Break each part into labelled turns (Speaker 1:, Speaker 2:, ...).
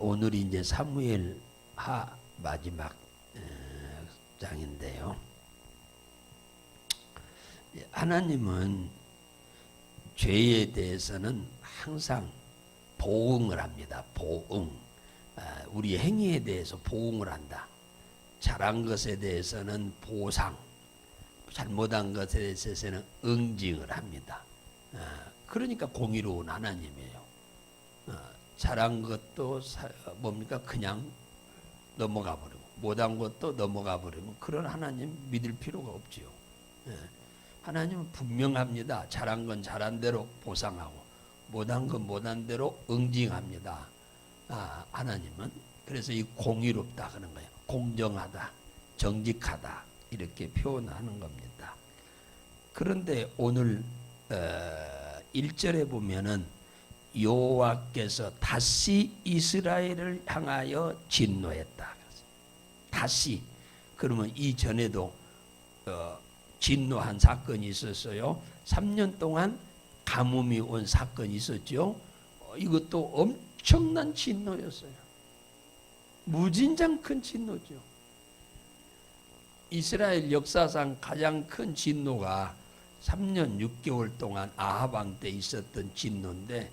Speaker 1: 오늘이 이제 사무엘 하 마지막 장인데요. 하나님은 죄에 대해서는 항상 보응을 합니다. 보응. 우리 행위에 대해서 보응을 한다. 잘한 것에 대해서는 보상, 잘못한 것에 대해서는 응징을 합니다. 그러니까 공의로운 하나님이에요. 잘한 것도 뭡니까? 그냥 넘어가 버리고 못한 것도 넘어가 버리면 그런 하나님 믿을 필요가 없지요. 하나님은 분명합니다. 잘한 건 잘한 대로 보상하고 못한 건 못한 대로 응징합니다. 하나님은 그래서 이 공의롭다 그런 거예요. 공정하다, 정직하다 이렇게 표현하는 겁니다. 그런데 오늘 1절에 보면은 여호와께서 다시 이스라엘을 향하여 진노했다. 다시. 그러면 이전에도 진노한 사건이 있었어요. 3년 동안 가뭄이 온 사건이 있었죠. 이것도 엄청난 진노였어요. 무진장 큰 진노죠. 이스라엘 역사상 가장 큰 진노가 3년 6개월 동안 아합 왕 때 있었던 진노인데,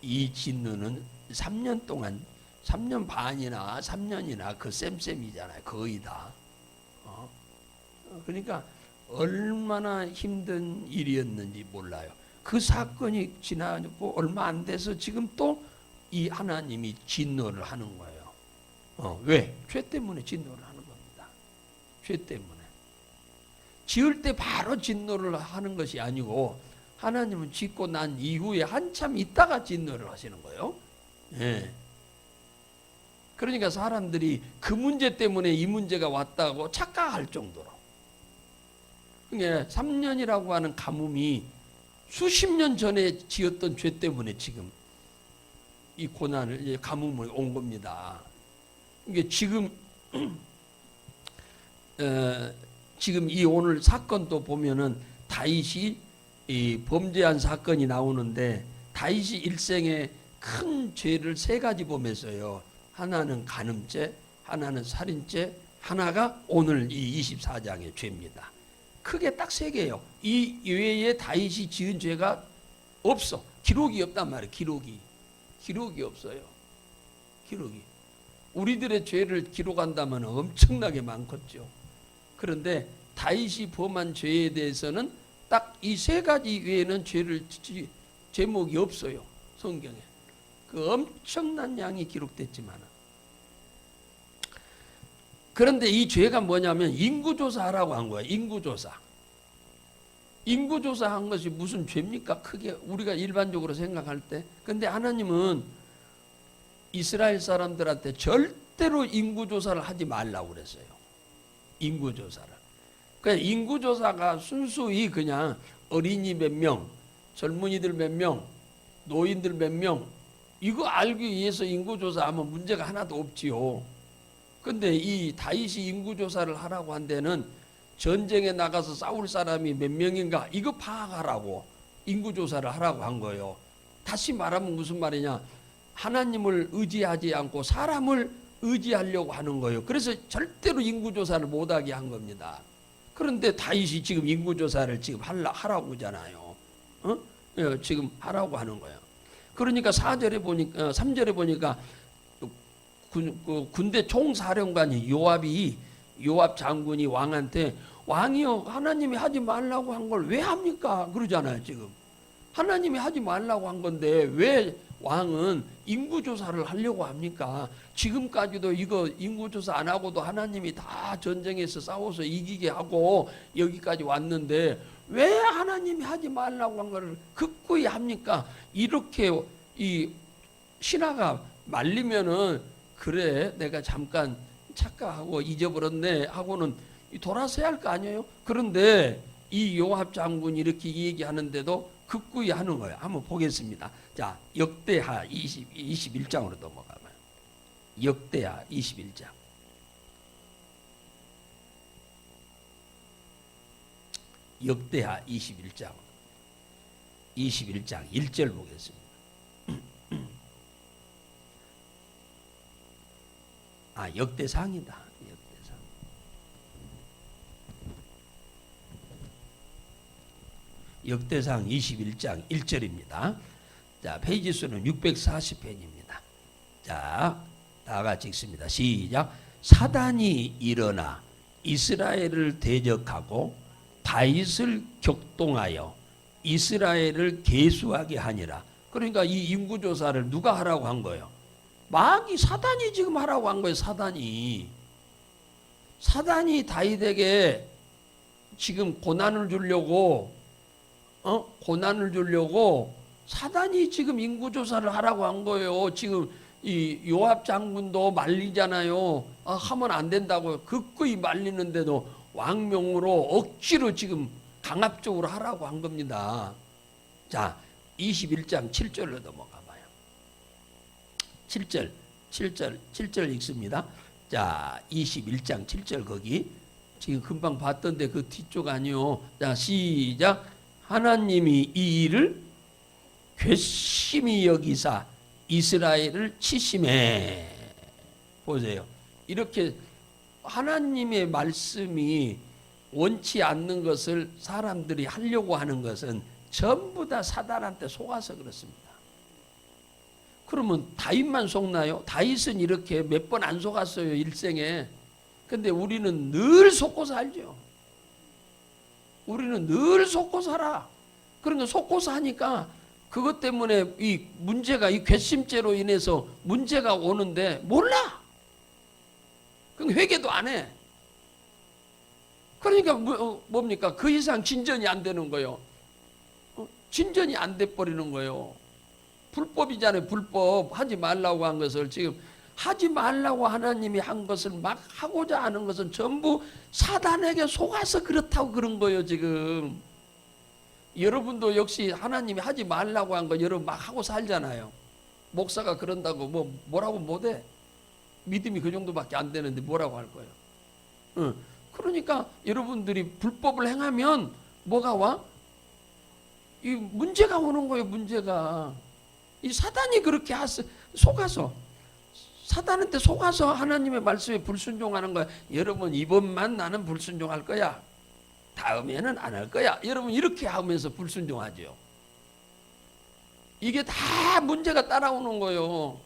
Speaker 1: 이 진노는 3년 동안 3년 반이나 3년이나 그 쌤쌤이잖아요. 거의 다. 그러니까 얼마나 힘든 일이었는지 몰라요. 그 사건이 지나고 얼마 안 돼서 지금 또 이 하나님이 진노를 하는 거예요. 왜? 죄 때문에 진노를 하는 겁니다. 죄 때문에. 지을 때 바로 진노를 하는 것이 아니고 하나님은 짓고 난 이후에 한참 있다가 진노를 하시는 거예요. 예. 그러니까 사람들이 그 문제 때문에 이 문제가 왔다고 착각할 정도로. 그러니까 3년이라고 하는 가뭄이 수십 년 전에 지었던 죄 때문에 지금 이 고난을, 가뭄을 온 겁니다. 이게 지금 지금 이 오늘 사건도 보면은 다윗이 이 범죄한 사건이 나오는데, 다윗이 일생에 큰 죄를 세 가지 범했어요. 하나는 간음죄, 하나는 살인죄, 하나가 오늘 이 24장의 죄입니다. 크게 딱 세 개예요. 이 외에 다윗이 지은 죄가 없어. 기록이 없단 말이에요. 기록이 없어요. 기록이. 우리들의 죄를 기록한다면 엄청나게 많겠죠. 그런데 다윗이 범한 죄에 대해서는 딱 이 세 가지 외에는 제목이 없어요. 성경에. 그 엄청난 양이 기록됐지만. 그런데 이 죄가 뭐냐면 인구조사하라고 한 거예요. 인구조사한 것이 무슨 죄입니까? 크게 우리가 일반적으로 생각할 때. 근데 하나님은 이스라엘 사람들한테 절대로 인구조사를 하지 말라고 그랬어요. 인구조사를. 그냥 인구조사가 순수히 그냥 어린이 몇 명, 젊은이들 몇 명, 노인들 몇 명, 이거 알기 위해서 인구조사하면 문제가 하나도 없지요. 근데 이 다윗이 인구조사를 하라고 한 데는 전쟁에 나가서 싸울 사람이 몇 명인가 이거 파악하라고 인구조사를 하라고 한 거예요. 다시 말하면 무슨 말이냐, 하나님을 의지하지 않고 사람을 의지하려고 하는 거예요. 그래서 절대로 인구조사를 못하게 한 겁니다. 그런데 다윗이 지금 인구조사를 지금 하라고 하잖아요. 지금 하라고 하는 거예요. 그러니까 3절에 보니까 군대 총사령관이 요압 장군이 왕한테, 왕이요, 하나님이 하지 말라고 한 걸 왜 합니까? 그러잖아요. 지금 하나님이 하지 말라고 한 건데 왜 왕은 인구조사를 하려고 합니까? 지금까지도 이거 인구조사 안 하고도 하나님이 다 전쟁에서 싸워서 이기게 하고 여기까지 왔는데 왜 하나님이 하지 말라고 한 걸 극구히 합니까? 이렇게 이 신하가 말리면은, 그래 내가 잠깐 착각하고 잊어버렸네 하고는 돌아서야 할 거 아니에요? 그런데 이 요압 장군이 이렇게 얘기하는데도 극구히 하는 거예요. 한번 보겠습니다. 자, 역대하 21장으로 넘어가면, 역대하 21장. 역대하 21장 1절 보겠습니다. 역대상이다. 역대상. 역대상 21장 1절입니다. 자, 페이지 수는 640페이지입니다. 자, 다 같이 읽습니다. 시작. 사단이 일어나 이스라엘을 대적하고 다윗을 격동하여 이스라엘을 계수하게 하니라. 그러니까 이 인구조사를 누가 하라고 한 거예요? 마귀 사단이 지금 하라고 한 거예요. 사단이 다윗에게 지금 고난을 주려고 사단이 지금 인구조사를 하라고 한 거예요. 지금 이 요압 장군도 말리잖아요. 하면 안 된다고 극구히 말리는데도 왕명으로 억지로 지금 강압적으로 하라고 한 겁니다. 자, 21장 7절로 넘어가 봐요. 7절 읽습니다. 자, 21장 7절 거기 지금 금방 봤던데 그 뒤쪽 아니요. 자, 시작. 하나님이 이 일을 괘씸히 여기사 이스라엘을 치심해. 보세요. 이렇게 하나님의 말씀이 원치 않는 것을 사람들이 하려고 하는 것은 전부 다 사단한테 속아서 그렇습니다. 그러면 다윗만 속나요? 다윗은 이렇게 몇 번 안 속았어요, 일생에. 근데 우리는 늘 속고 살죠. 우리는 늘 속고 살아. 그러니까 속고서 하니까 그것 때문에 이 문제가 이 괘씸죄로 인해서 문제가 오는데 몰라. 그럼 회개도 안 해. 그러니까 뭡니까? 그 이상 진전이 안 되는 거예요. 진전이 안 돼 버리는 거예요. 불법이잖아요. 불법. 하지 말라고 한 것을 지금 하지 말라고 하나님이 한 것을 막 하고자 하는 것은 전부 사단에게 속아서 그렇다고 그런 거예요. 지금 여러분도 역시 하나님이 하지 말라고 한 거 여러분 막 하고 살잖아요. 목사가 그런다고 뭐라고 못해. 믿음이 그 정도밖에 안 되는데 뭐라고 할 거예요. 그러니까 여러분들이 불법을 행하면 뭐가 와? 이 문제가 오는 거예요. 문제가. 이 사단이 그렇게 속아서 사단한테 속아서 하나님의 말씀에 불순종하는 거야. 여러분 이번만 나는 불순종할 거야. 다음에는 안 할 거야. 여러분 이렇게 하면서 불순종하죠. 이게 다 문제가 따라오는 거예요.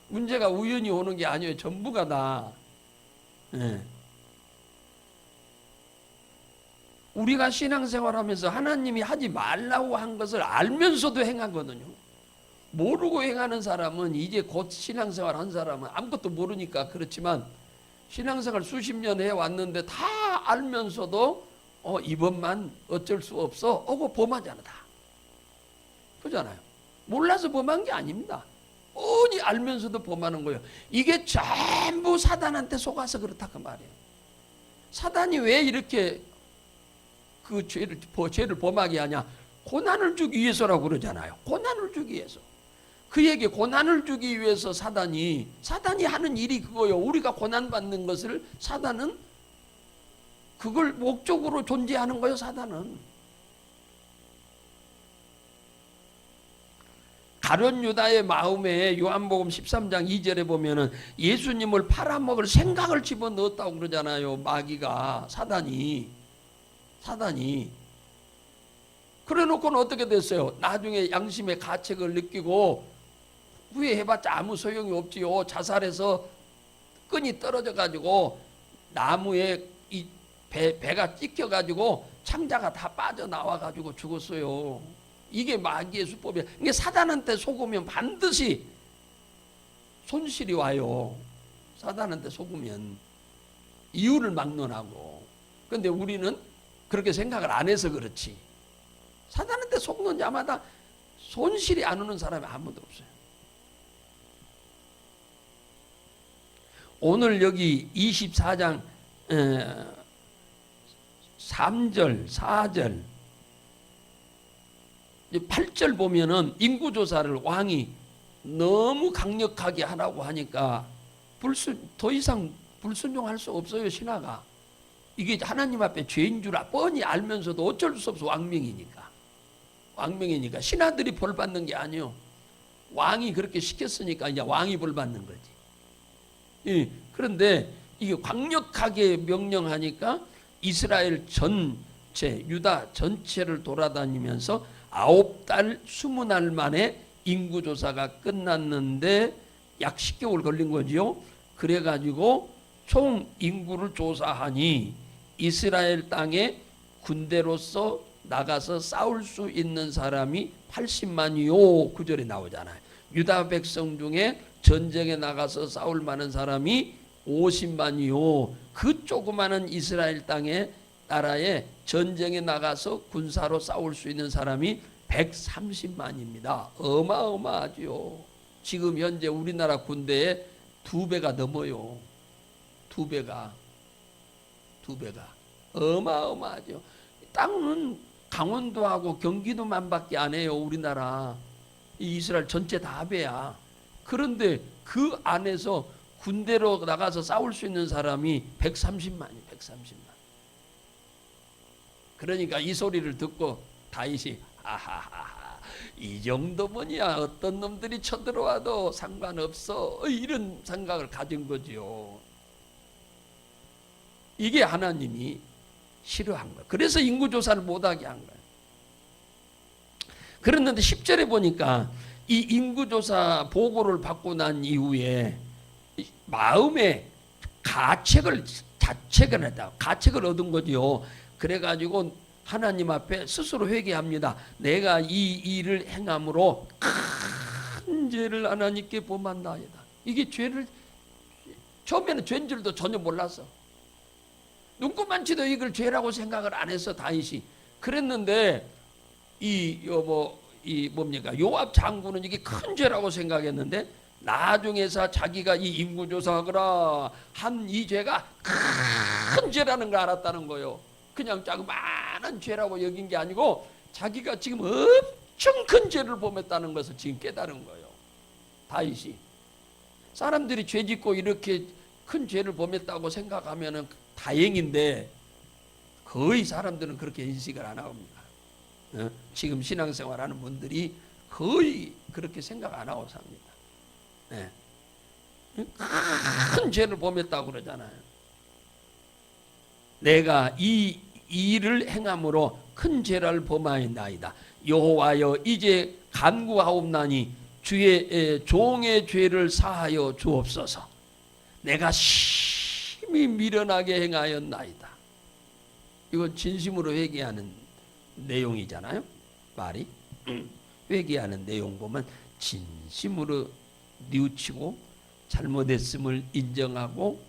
Speaker 1: 문제가 우연히 오는 게 아니에요. 전부가 다. 네. 우리가 신앙생활하면서 하나님이 하지 말라고 한 것을 알면서도 행하거든요. 모르고 행하는 사람은 이제 곧 신앙생활 한 사람은 아무것도 모르니까 그렇지만 신앙생활 수십 년 해왔는데 다 알면서도 이번만 어쩔 수 없어. 그거 범하잖아 다. 그렇잖아요. 몰라서 범한 게 아닙니다. 뻔히 알면서도 범하는 거예요. 이게 전부 사단한테 속아서 그렇다 그 말이에요. 사단이 왜 이렇게 그 죄를 범하게 하냐? 고난을 주기 위해서라고 그러잖아요. 고난을 주기 위해서. 그에게 고난을 주기 위해서 사단이 하는 일이 그거예요. 우리가 고난받는 것을 사단은 그걸 목적으로 존재하는 거예요. 사단은. 가룟 유다의 마음에 요한복음 13장 2절에 보면은 예수님을 팔아먹을 생각을 집어넣었다고 그러잖아요. 마귀가 사단이 그래 놓고는 어떻게 됐어요? 나중에 양심의 가책을 느끼고 후회해봤자 아무 소용이 없지요. 자살해서 끈이 떨어져 가지고 나무에 이 배가 찢겨 가지고 창자가 다 빠져나와 가지고 죽었어요. 이게 마귀의 수법이에요. 이게 사단한테 속으면 반드시 손실이 와요. 사단한테 속으면 이유를 막론하고. 근데 우리는 그렇게 생각을 안 해서 그렇지. 사단한테 속는 자마다 손실이 안 오는 사람이 아무도 없어요. 오늘 여기 24장 3절, 4절, 8절 보면은 인구조사를 왕이 너무 강력하게 하라고 하니까 더 이상 불순종할 수 없어요. 신하가. 이게 하나님 앞에 죄인 줄 뻔히 알면서도 어쩔 수 없어. 왕명이니까 신하들이 벌 받는 게 아니요. 왕이 그렇게 시켰으니까 이제 왕이 벌 받는 거지. 그런데 이게 강력하게 명령하니까 이스라엘 전체, 유다 전체를 돌아다니면서 9달 20날 만에 인구조사가 끝났는데 약 10개월 걸린 거지요. 그래가지고 총 인구를 조사하니 이스라엘 땅에 군대로서 나가서 싸울 수 있는 사람이 80만이요. 9절에 나오잖아요. 유다 백성 중에 전쟁에 나가서 싸울 만한 사람이 50만이요. 그 조그마한 이스라엘 땅에 나라에 전쟁에 나가서 군사로 싸울 수 있는 사람이 130만입니다. 어마어마하죠. 지금 현재 우리나라 군대의 2배가 넘어요. 2배가 어마어마하죠. 땅은 강원도하고 경기도만밖에 안 해요. 우리나라 이스라엘 전체 다 합해야. 그런데 그 안에서 군대로 나가서 싸울 수 있는 사람이 130만이 130만. 그러니까 이 소리를 듣고 다윗이 하하하하, 이 정도면야 어떤 놈들이 쳐들어와도 상관없어, 이런 생각을 가진 거지요. 이게 하나님이 싫어한 거예요. 그래서 인구조사를 못하게 한 거예요. 그랬는데 10절에 보니까 이 인구조사 보고를 받고 난 이후에 마음에 가책을 했다. 가책을 얻은 거지요. 그래가지고 하나님 앞에 스스로 회개합니다. 내가 이 일을 행함으로 큰 죄를 하나님께 범한다이다. 이게 죄를, 처음에는 죄인 줄도 전혀 몰랐어. 눈꼽만치도 이걸 죄라고 생각을 안 했어, 다윗이. 그랬는데 뭡니까? 요압 장군은 이게 큰 죄라고 생각했는데 나중에서 자기가 이 인구조사하거라 한 이 죄가 큰 죄라는 걸 알았다는 거예요. 그냥 자그마한 죄라고 여긴 게 아니고 자기가 지금 엄청 큰 죄를 범했다는 것을 지금 깨달은 거예요. 다윗이. 사람들이 죄 짓고 이렇게 큰 죄를 범했다고 생각하면 다행인데 거의 사람들은 그렇게 인식을 안 합니다. 지금 신앙생활하는 분들이 거의 그렇게 생각 안 하고 삽니다. 큰 죄를 범했다고 그러잖아요. 내가 이 일을 행함으로 큰 죄를 범하였나이다. 여호와여, 이제 간구하옵나니 주의 종의 죄를 사하여 주옵소서. 내가 심히 미련하게 행하였나이다. 이건 진심으로 회개하는 내용이잖아요. 말이 회개하는 내용 보면 진심으로 뉘우치고 잘못했음을 인정하고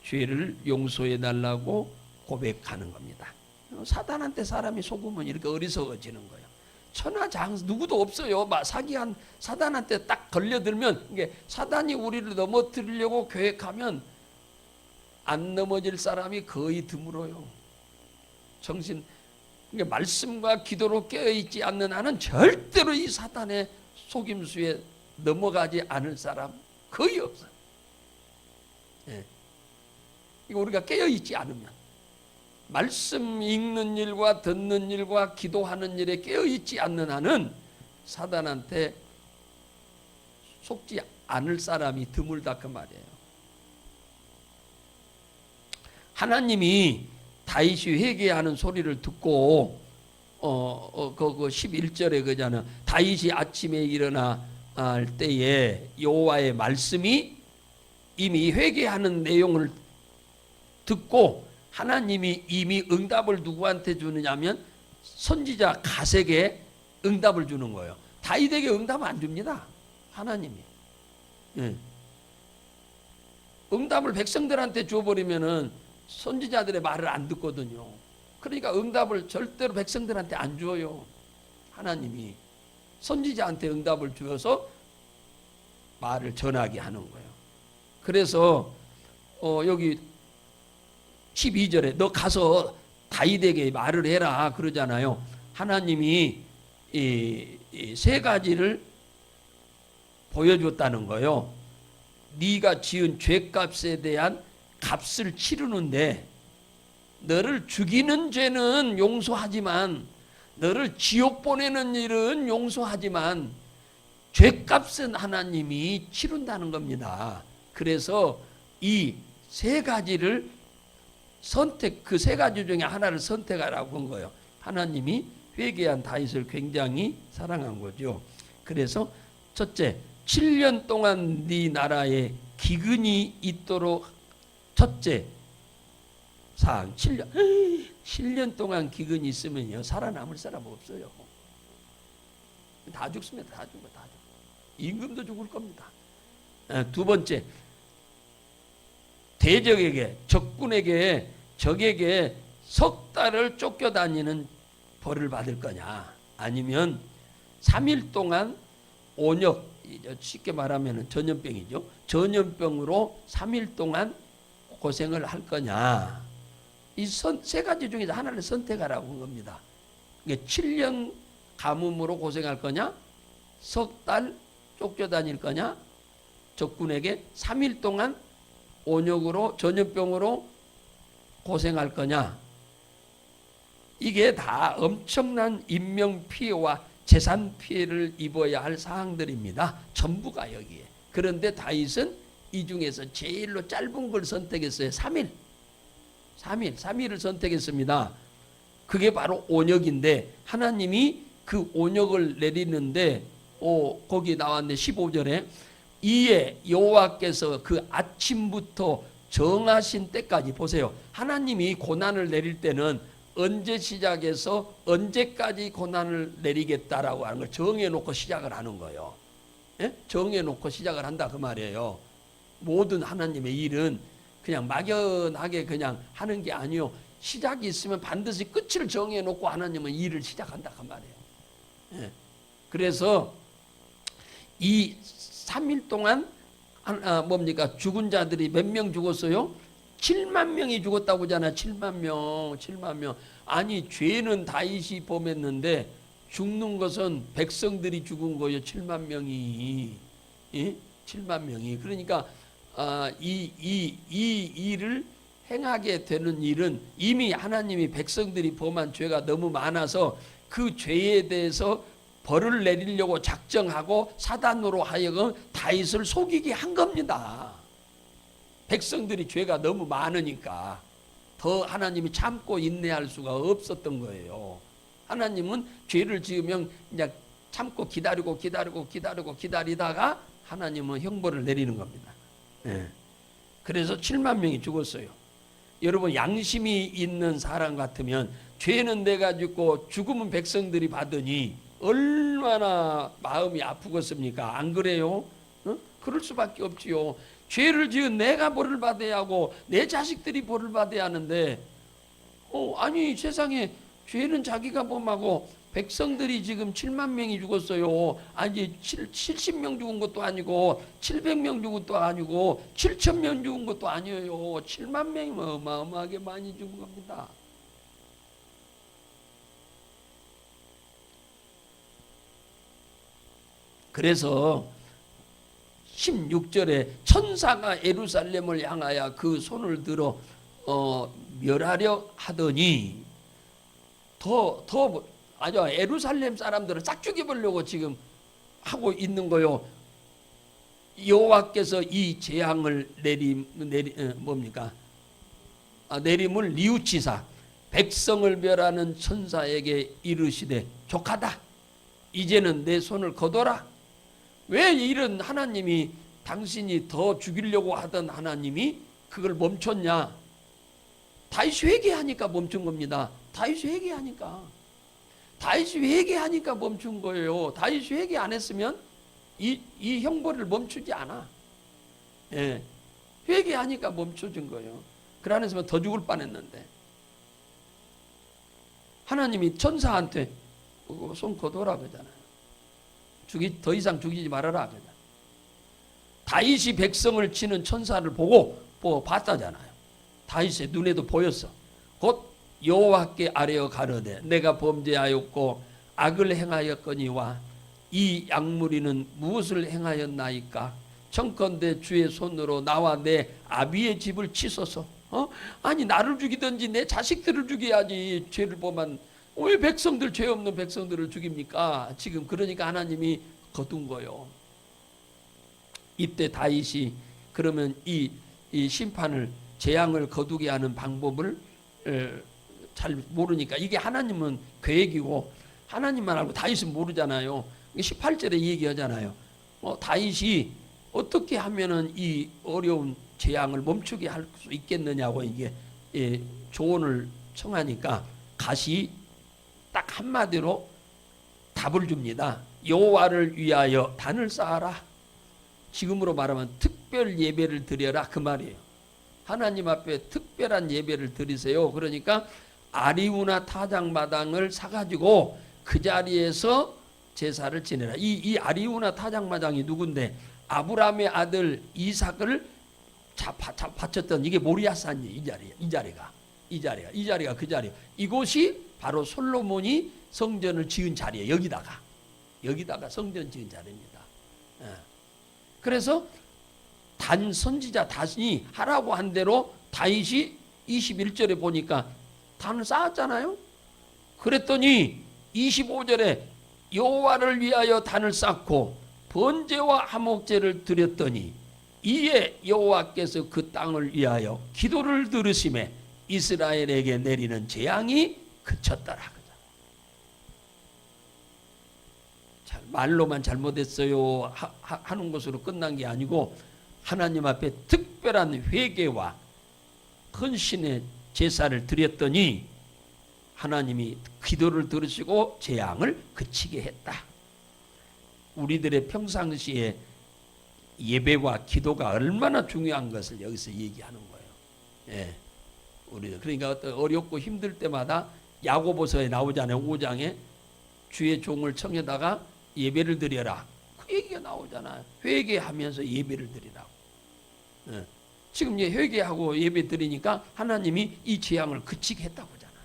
Speaker 1: 죄를 용서해 달라고 고백하는 겁니다. 사단한테 사람이 속으면 이렇게 어리석어지는 거예요. 천하장사 누구도 없어요. 사기한 사단한테 딱 걸려들면, 이게 사단이 우리를 넘어뜨리려고 계획하면 안 넘어질 사람이 거의 드물어요. 정신, 그러니까 말씀과 기도로 깨어있지 않는 한은 절대로 이 사단의 속임수에 넘어가지 않을 사람 거의 없어요. 이거 우리가 깨어있지 않으면, 말씀 읽는 일과 듣는 일과 기도하는 일에 깨어있지 않는 한은 사단한테 속지 않을 사람이 드물다, 그 말이에요. 하나님이 다윗이 회개하는 소리를 듣고 그 11절에 그잖아. 다윗이 아침에 일어나 할 때에 여호와의 말씀이 이미 회개하는 내용을 듣고 하나님이 이미 응답을 누구한테 주느냐면 선지자 갓에게 응답을 주는 거예요. 다윗에게 응답 안 줍니다. 하나님이. 응답을 백성들한테 줘버리면은 선지자들의 말을 안 듣거든요. 그러니까 응답을 절대로 백성들한테 안 줘요. 하나님이 선지자한테 응답을 주어서 말을 전하게 하는 거예요. 그래서 여기 12절에 너 가서 다윗에게 말을 해라 그러잖아요. 하나님이 이 세 가지를 보여줬다는 거예요. 네가 지은 죄값에 대한 값을 치르는데, 너를 죽이는 죄는 용서하지만, 너를 지옥 보내는 일은 용서하지만 죄값은 하나님이 치른다는 겁니다. 그래서 이 세 가지를 그 세 가지 중에 하나를 선택하라고 한 거예요. 하나님이 회개한 다윗을 굉장히 사랑한 거죠. 그래서 첫째, 7년 동안 네 나라에 기근이 있도록, 첫째 사항, 7년 동안 기근이 있으면요 살아남을 사람 없어요. 다 죽습니다. 다 죽어. 임금도 죽을 겁니다. 두 번째, 대적에게, 적군에게, 적에게 석 달을 쫓겨다니는 벌을 받을 거냐, 아니면 3일 동안 온역, 쉽게 말하면 전염병이죠. 전염병으로 3일 동안 고생을 할 거냐. 이 세 가지 중에서 하나를 선택하라고 한 겁니다. 7년 가뭄으로 고생할 거냐, 석 달 쫓겨다닐 거냐, 적군에게 3일 동안 온역으로, 전염병으로 고생할 거냐. 이게 다 엄청난 인명 피해와 재산 피해를 입어야 할 사항들입니다. 전부가 여기에. 그런데 다윗은 이 중에서 제일로 짧은 걸 선택했어요. 3일을 선택했습니다. 그게 바로 온역인데, 하나님이 그 온역을 내리는데, 거기 나왔네, 15절에 이에 여호와께서 그 아침부터 정하신 때까지, 보세요. 하나님이 고난을 내릴 때는 언제 시작해서 언제까지 고난을 내리겠다라고 하는 걸 정해놓고 시작을 하는 거예요. 예? 정해놓고 시작을 한다 그 말이에요. 모든 하나님의 일은 그냥 막연하게 그냥 하는 게 아니요, 시작이 있으면 반드시 끝을 정해놓고 하나님은 일을 시작한다 그 말이에요. 예. 그래서 이 3일 동안 죽은 자들이 몇 명 죽었어요? 7만 명이 죽었다고 하잖아. 7만 명. 아니, 죄는 다윗이 범했는데 죽는 것은 백성들이 죽은 거예요. 7만 명이. 예? 7만 명이. 그러니까 이 일을 행하게 되는 일은 이미 하나님이 백성들이 범한 죄가 너무 많아서 그 죄에 대해서 벌을 내리려고 작정하고 사단으로 하여금 다윗을 속이게 한 겁니다. 백성들이 죄가 너무 많으니까 더 하나님이 참고 인내할 수가 없었던 거예요. 하나님은 죄를 지으면 그냥 참고 기다리다가 하나님은 형벌을 내리는 겁니다. 예. 그래서 7만 명이 죽었어요. 여러분, 양심이 있는 사람 같으면 죄는 내가 짓고 죽으면 백성들이 받으니 얼마나 마음이 아프겠습니까? 안 그래요? 그럴 수밖에 없지요. 죄를 지은 내가 벌을 받아야 하고 내 자식들이 벌을 받아야 하는데, 아니, 세상에 죄는 자기가 범하고 백성들이 지금 7만 명이 죽었어요. 아니, 70명 죽은 것도 아니고 700명 죽은 것도 아니고 7,000명 죽은 것도 아니에요. 7만 명이 어마어마하게 많이 죽은 겁니다. 그래서 16절에 천사가 예루살렘을 향하여 그 손을 들어 멸하려 하더니 아주 예루살렘 사람들을 싹 죽여보려고 지금 하고 있는 거요. 여호와께서 이 재앙을 내림을 뉘우치사 백성을 멸하는 천사에게 이르시되 족하다. 이제는 내 손을 거둬라. 왜 이런 하나님이, 당신이 더 죽이려고 하던 하나님이 그걸 멈췄냐? 다윗이 회개하니까 멈춘 겁니다. 다윗이 회개하니까 멈춘 거예요. 다윗이 회개 안 했으면 이 형벌을 멈추지 않아. 예. 회개하니까 멈춰진 거예요. 그러 안 했으면 더 죽을 뻔했는데, 하나님이 천사한테 손 거둬라 그러잖아요. 더 이상 죽이지 말아라 그러잖아요. 다윗이 백성을 치는 천사를 보고 봤다잖아요. 다윗의 눈에도 보였어. 곧 여호와께 아뢰어 가로되 내가 범죄하였고 악을 행하였거니와 이 약무리는 무엇을 행하였나이까? 청컨대 주의 손으로 나와 내 아비의 집을 치소서. 아니, 나를 죽이든지 내 자식들을 죽여야지. 죄를 범한, 왜 백성들, 죄 없는 백성들을 죽입니까? 지금 그러니까 하나님이 거둔 거요. 이때 다윗이 그러면 이 이 심판을 재앙을 거두게 하는 방법을 잘 모르니까 이게 하나님은 계획이고 하나님만 알고 다윗은 모르잖아요. 18절에 얘기하잖아요. 다윗이 어떻게 하면은 이 어려운 재앙을 멈추게 할 수 있겠느냐고 이게 조언을 청하니까 갓이 딱 한마디로 답을 줍니다. 여호와를 위하여 단을 쌓아라. 지금으로 말하면 특별 예배를 드려라 그 말이에요. 하나님 앞에 특별한 예배를 드리세요. 그러니까 아리우나 타작마당을 사가지고 그 자리에서 제사를 지내라. 이 아리우나 타작마당이 누군데 아브라함의 아들 이삭을 바쳤던 이게 모리아산이 이 자리가 그 자리예요. 이곳이 바로 솔로몬이 성전을 지은 자리예요. 여기다가 성전 지은 자리입니다. 그래서 단 선지자 다시 하라고 한 대로 다윗이 21절에 보니까 단을 쌓았잖아요. 그랬더니 25절에 여호와를 위하여 단을 쌓고 번제와 화목제를 드렸더니 이에 여호와께서 그 땅을 위하여 기도를 들으심에 이스라엘에게 내리는 재앙이 그쳤더라. 말로만 잘못했어요 하는 것으로 끝난 게 아니고 하나님 앞에 특별한 회개와 헌신의 제사를 드렸더니 하나님이 기도를 들으시고 재앙을 그치게 했다. 우리들의 평상시에 예배와 기도가 얼마나 중요한 것을 여기서 얘기하는 거예요. 예. 우리들 그러니까 어렵고 힘들 때마다 야고보서에 나오잖아요. 5장에 주의 종을 청에다가 예배를 드려라. 그 얘기가 나오잖아요. 회개하면서 예배를 드리라고. 예. 지금 이제 회개하고 예배 드리니까 하나님이 이 재앙을 그치게 했다고 하잖아요.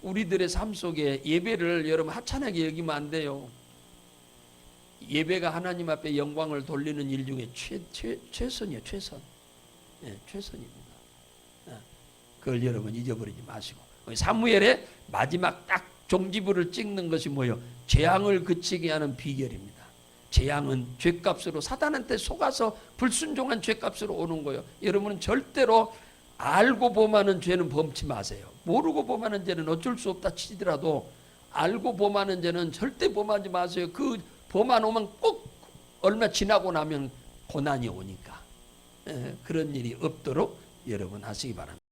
Speaker 1: 우리들의 삶 속에 예배를 여러분 하찮게 여기면 안 돼요. 예배가 하나님 앞에 영광을 돌리는 일 중에 최선이에요. 최선. 예, 최선입니다. 예. 그걸 여러분 잊어버리지 마시고. 사무엘의 마지막 딱 종지부를 찍는 것이 뭐예요? 재앙을 그치게 하는 비결입니다. 재앙은 죄값으로 사단한테 속아서 불순종한 죄값으로 오는 거예요. 여러분은 절대로 알고 범하는 죄는 범치 마세요. 모르고 범하는 죄는 어쩔 수 없다 치더라도 알고 범하는 죄는 절대 범하지 마세요. 그 범한 오면 꼭 얼마 지나고 나면 고난이 오니까. 그런 일이 없도록 여러분 하시기 바랍니다.